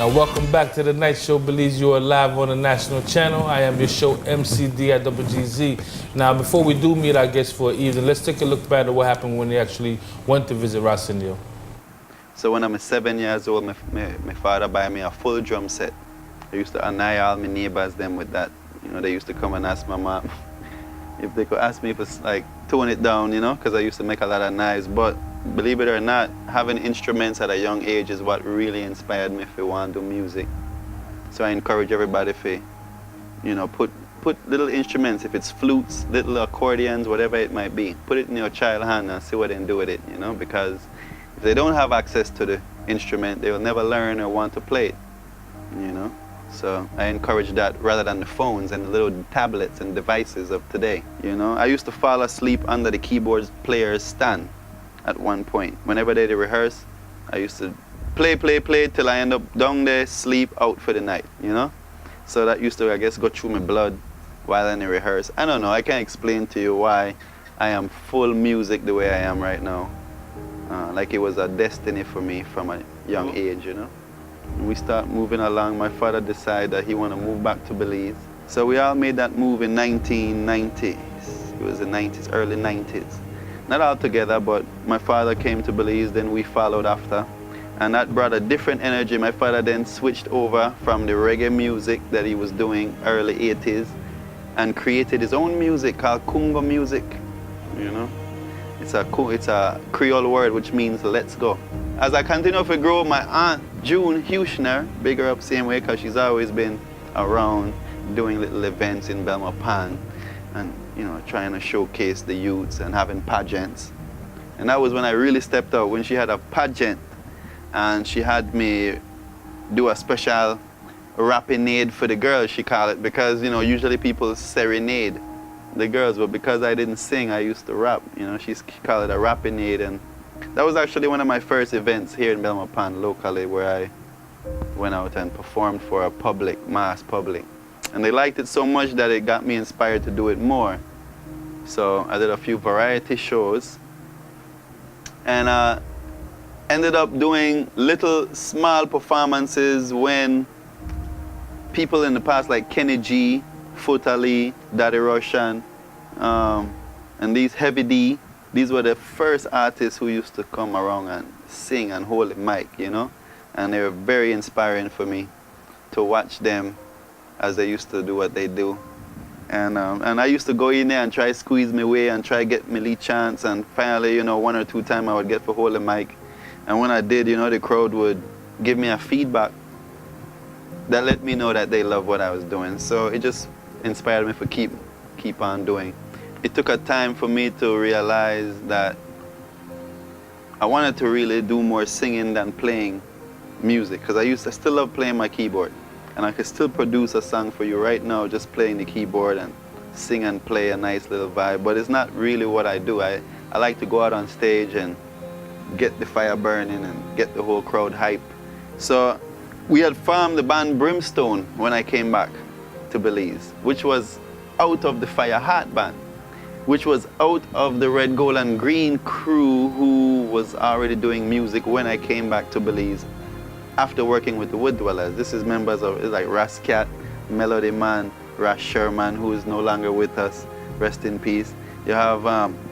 Now, welcome back to the Night Show. Belize you are live on the national channel. I am your show MCD at GZ. Now, before we do meet our guests for an evening, let's take a look back at what happened when they actually went to visit RAs Indio. So when I was 7 years old, my father buy me a full drum set. I used to annoy all my neighbors them with that. You know, they used to come and ask my mom if they could ask me if it's like tone it down, you know, because I used to make a lot of noise. But believe it or not, having instruments at a young age is what really inspired me if you want to do music. So I encourage everybody to, you know, put little instruments, if it's flutes, little accordions, whatever it might be, put it in your child's hand and see what they can do with it, you know, because if they don't have access to the instrument, they will never learn or want to play it, you know. So I encourage that rather than the phones and the little tablets and devices of today, you know. I used to fall asleep under the keyboard player's stand at one point. Whenever they rehearse, I used to play till I end up down there, sleep out for the night, you know. So that used to, I guess, go through my blood while in the rehearse. I don't know, I can't explain to you why I am full music the way I am right now. Like it was a destiny for me from a young age, you know. When we start moving along, my father decided that he wanted to move back to Belize. So we all made that move in 1990s. It was the 90s, early 90s. Not all together, but my father came to Belize, then we followed after. And that brought a different energy. My father then switched over from the reggae music that he was doing early 80s and created his own music called Congo music, you know. It's a Creole word which means let's go. As I continue to grow, my aunt June Hushner, big her up same way because she's always been around doing little events in Belmopan and, you know, trying to showcase the youths and having pageants. And that was when I really stepped out, when she had a pageant and she had me do a special rapinade for the girls, she called it, because, you know, usually people serenade the girls, but because I didn't sing, I used to rap. You know, she called it a rapinade, and that was actually one of my first events here in Belmopan locally, where I went out and performed for a public, mass public. And they liked it so much that it got me inspired to do it more. So I did a few variety shows and ended up doing little small performances when people in the past like Kenny G, Foot Ali, Daddy Russian, and these Heavy D, these were the first artists who used to come around and sing and hold the mic, you know? And they were very inspiring for me to watch them as they used to do what they do. And I used to go in there and try to squeeze my way and try to get my lead chance, and finally, you know, 1 or 2 times I would get to hold the mic. And when I did, you know, the crowd would give me a feedback that let me know that they loved what I was doing. So it just inspired me to keep on doing. It took a time for me to realize that I wanted to really do more singing than playing music, because I still love playing my keyboard, and I could still produce a song for you right now just playing the keyboard and sing and play a nice little vibe, but it's not really what I do. I like to go out on stage and get the fire burning and get the whole crowd hype. So we had formed the band Brimstone when I came back to Belize, which was out of the Fire Heart band, which was out of the Red, Gold and Green crew who was already doing music when I came back to Belize after working with the Wood Dwellers. This is members of like Rascat, Melody Man, Ras Sherman, who is no longer with us, rest in peace. You have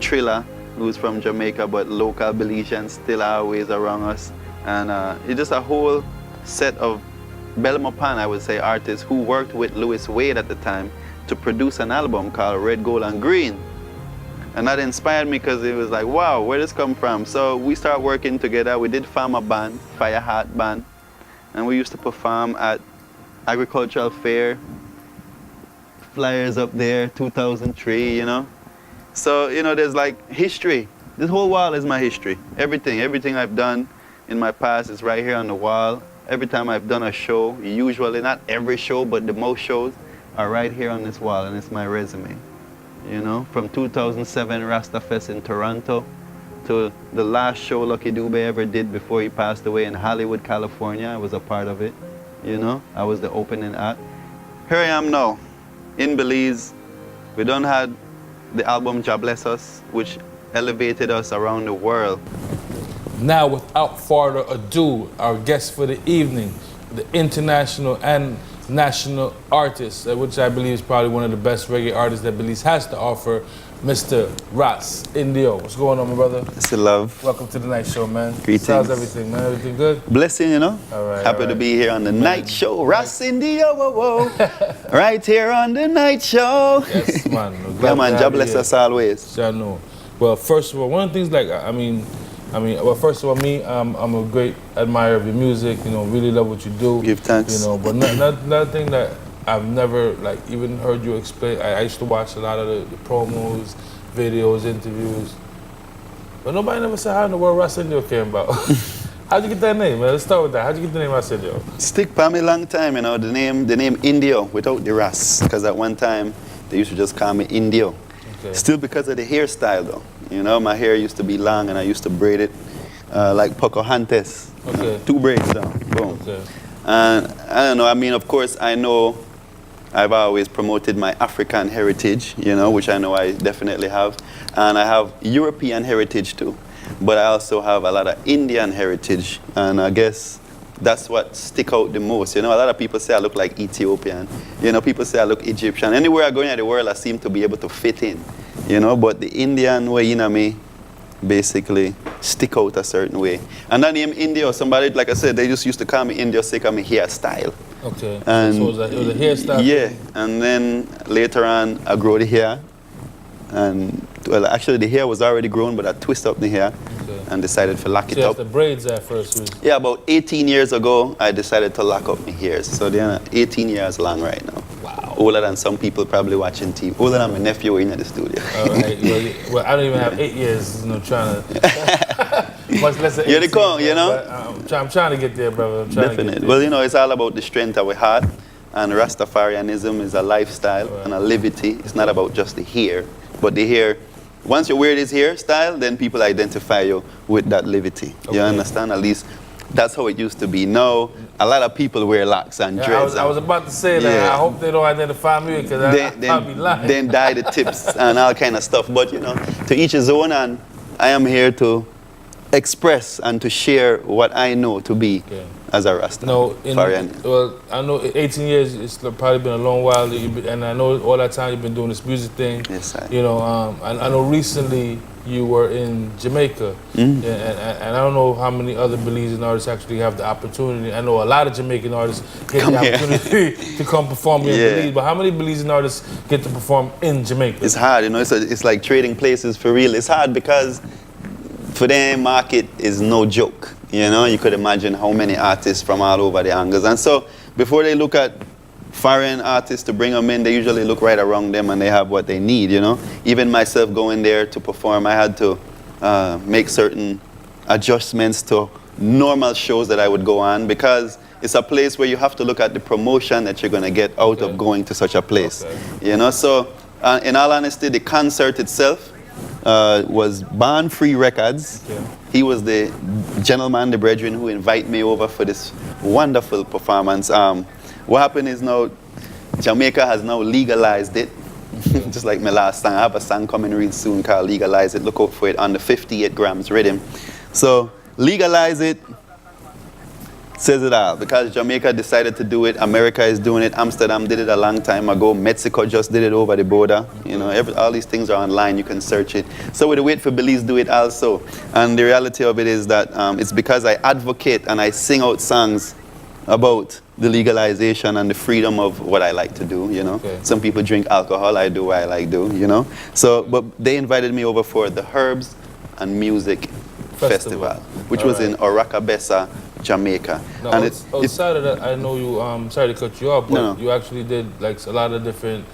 Trilla, who's from Jamaica but local Belizean, still always around us. And it's just a whole set of Belmopan, I would say, artists who worked with Louis Wade at the time to produce an album called Red, Gold and Green. And that inspired me because it was like, wow, where did this come from? So we started working together. We did form a band, Fire Heart Band, and we used to perform at Agricultural Fair, flyers up there, 2003, you know. So, you know, there's like history. This whole wall is my history. Everything I've done in my past is right here on the wall. Every time I've done a show, usually not every show, but the most shows are right here on this wall, and it's my resume. You know, from 2007 Rastafest in Toronto to the last show Lucky Dube ever did before he passed away in Hollywood, California. I was a part of it, you know. I was the opening act. Here I am now, in Belize. We done had the album Jah Bless Us, which elevated us around the world. Now, without further ado, our guest for the evening, the international and national artist, which I believe is probably one of the best reggae artists that Belize has to offer, Mr. RAs Indio. What's going on, my brother? It's a love. Welcome to the night show, man. Greetings. How's everything, man? Everything good? Blessing, you know. All right. Happy to be here on the night show. RAs Indio, whoa, whoa. Right here on the night show. Yes, man. Yeah, man. God bless us always. I know. Well, first of all, one of the things, like, well, first of all, I'm a great admirer of your music. You know, really love what you do. Give thanks. You know, but another thing that I've never, like, even heard you explain. I used to watch a lot of the promos, videos, interviews, but nobody never said how in the world RAs Indio came about. How'd you get that name, man? Let's start with that. How'd you get the name RAs Indio? Stick by me long time, you know, the name Indio without the Ras, because at one time they used to just call me Indio. Okay. Still because of the hairstyle, though. You know, my hair used to be long and I used to braid it like Pocahontas. Okay. You know, 2 braids down, boom. Okay. And I don't know, I mean, of course, I know I've always promoted my African heritage, you know, which I know I definitely have. And I have European heritage too. But I also have a lot of Indian heritage. And I guess that's what stick out the most. You know, a lot of people say I look like Ethiopian. You know, people say I look Egyptian. Anywhere I go in the world, I seem to be able to fit in. You know, but the Indian way in me basically stick out a certain way. And that name Indio, somebody, like I said, they just used to call me Indio sick of my hairstyle. Okay. And so it was a hairstyle? Yeah. And then later on, I grow the hair. And, well, actually the hair was already grown, but I twist up the hair and decided to lock it up. The braids at first? Yeah, about 18 years ago, I decided to lock up my hairs. So they're 18 years long right now. Wow. Older than some people probably watching TV. Older than my nephew in the studio. All right. Well, I don't even have 8 years, you know, trying to... much less than 18. You're the con, you know? I'm trying to get there, brother. Definitely. Well, you know, it's all about the strength of our heart. And Rastafarianism is a lifestyle and a liberty. It's not about just the hair. But the hair, once you wear this hairstyle, then people identify you with that liberty. Okay. You understand? At least that's how it used to be. Now, a lot of people wear locks and dreads. I was about to say that. Yeah. I hope they don't identify me because I'll be lying. Then dye the tips and all kind of stuff. But, you know, to each his own, and I am here to express and to share what I know to be as a Rasta. No, well, I know 18 years, it's probably been a long while, and I know all that time you've been doing this music thing. Yes, I. You know, I know recently you were in Jamaica, and I don't know how many other Belizean artists actually have the opportunity. I know a lot of Jamaican artists get the opportunity to come perform here in Belize, but how many Belizean artists get to perform in Jamaica? It's hard, you know, it's like trading places for real. It's hard because for them, market is no joke. You know, you could imagine how many artists from all over the angles. And so before they look at foreign artists to bring them in, they usually look right around them and they have what they need, you know. Even myself going there to perform, I had to make certain adjustments to normal shows that I would go on because it's a place where you have to look at the promotion that you're going to get out of going to such a place. You know, so in all honesty, the concert itself was Barn Free Records. He was the gentleman, the brethren, who invited me over for this wonderful performance. What happened is now Jamaica has now legalized it. Just like my last song. I have a song coming real soon called Legalize It. Look out for it on the 58 grams rhythm. So legalize it says it all. Because Jamaica decided to do it, America is doing it, Amsterdam did it a long time ago, Mexico just did it over the border. You know, all these things are online, you can search it. So we wait for Belize to do it also. And the reality of it is that it's because I advocate and I sing out songs about the legalization and the freedom of what I like to do, you know. Some people drink alcohol, I do what I like to do, you know. So, but they invited me over for the Herbs and Music Festival which was in Oracabessa, Jamaica. Now, and outside of that, I know you, sorry to cut you off, but you actually did like a lot of different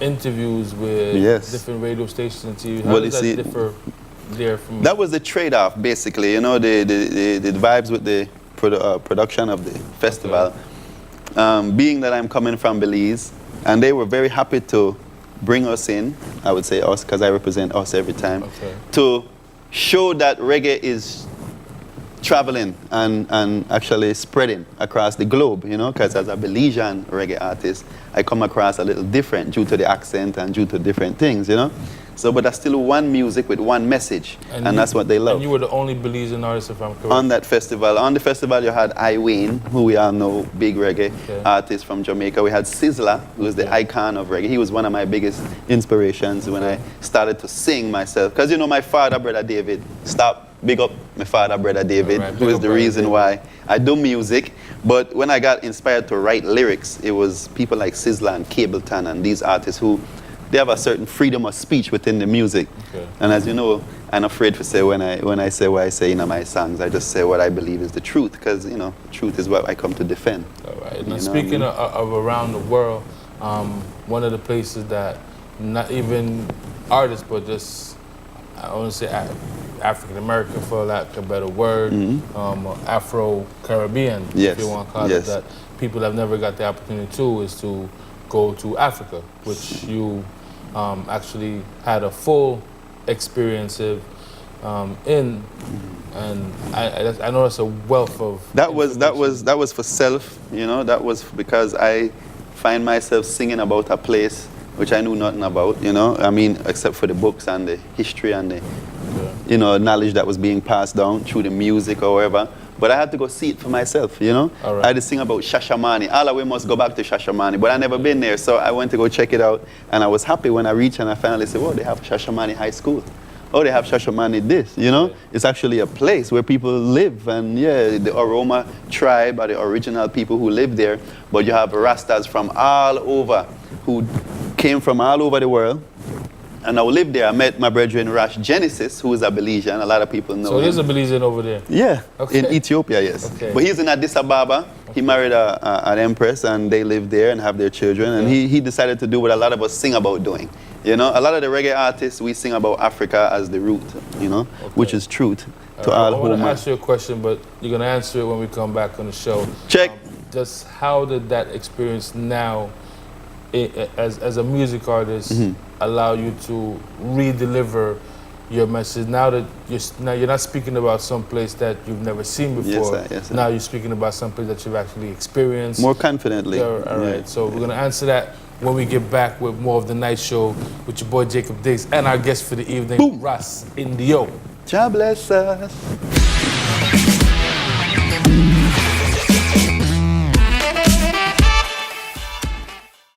interviews with different radio stations and TV. How does that differ there from? That was the trade-off, basically, you know, the vibes with the production of the festival. Being that I'm coming from Belize, and they were very happy to bring us in, I would say us, because I represent us every time, to show that reggae is traveling and actually spreading across the globe, you know, because as a Belizean reggae artist, I come across a little different due to the accent and due to different things, you know. So, but that's still one music with one message, and that's what they love. And you were the only Belizean artist, if I'm correct. On that festival. On the festival, you had Wayne, who we all know, big reggae artist from Jamaica. We had Sizzla, who was the icon of reggae. He was one of my biggest inspirations when I started to sing myself. Because, you know, my father, Brother David, big up my father, Brother David, who is the reason why I do music. But when I got inspired to write lyrics, it was people like Sizzla and Cableton and these artists who, they have a certain freedom of speech within the music. And as you know, I'm afraid to say when I say what I say in my songs, I just say what I believe is the truth, because, you know, truth is what I come to defend. All right. Now, speaking of around the world, one of the places that not even artists, but just, I want to say African American, for lack of a better word, Afro-Caribbean, if you want to call it that, people have never got the opportunity to, is to go to Africa, which you actually had a full experience in, and I know it's a wealth of. That was for self, you know. That was because I find myself singing about a place which I knew nothing about, you know. I mean, except for the books and the history and the, you know, knowledge that was being passed down through the music or whatever. But I had to go see it for myself, you know. I had to sing about Shashamane. All of we must go back to Shashamane, but I never been there, so I went to go check it out, and I was happy when I reached and I finally said, "Oh, they have Shashamane High School. Oh, they have Shashamane this," you know. It's actually a place where people live, and the Oroma tribe are the original people who live there, but you have Rastas from all over who came from all over the world. And I lived there. I met my brethren Rash Genesis, who is a Belizean. A lot of people know him. So there's a Belizean over there? Yeah, in Ethiopia, yes. But he's in Addis Ababa. He married an empress, and they live there and have their children. And he decided to do what a lot of us sing about doing. You know, a lot of the reggae artists, we sing about Africa as the root, you know, which is truth to all I want to ask you a question, but you're going to answer it when we come back on the show. Check. Just how did that experience now, as a music artist, allow you to re-deliver your message? Now that you're not speaking about some place that you've never seen before. Yes, sir. Now you're speaking about some place that you've actually experienced. More confidently. All right. So we're going to answer that when we get back with more of the night show with your boy Jacob Diggz and our guest for the evening, RAs Indio. God bless us.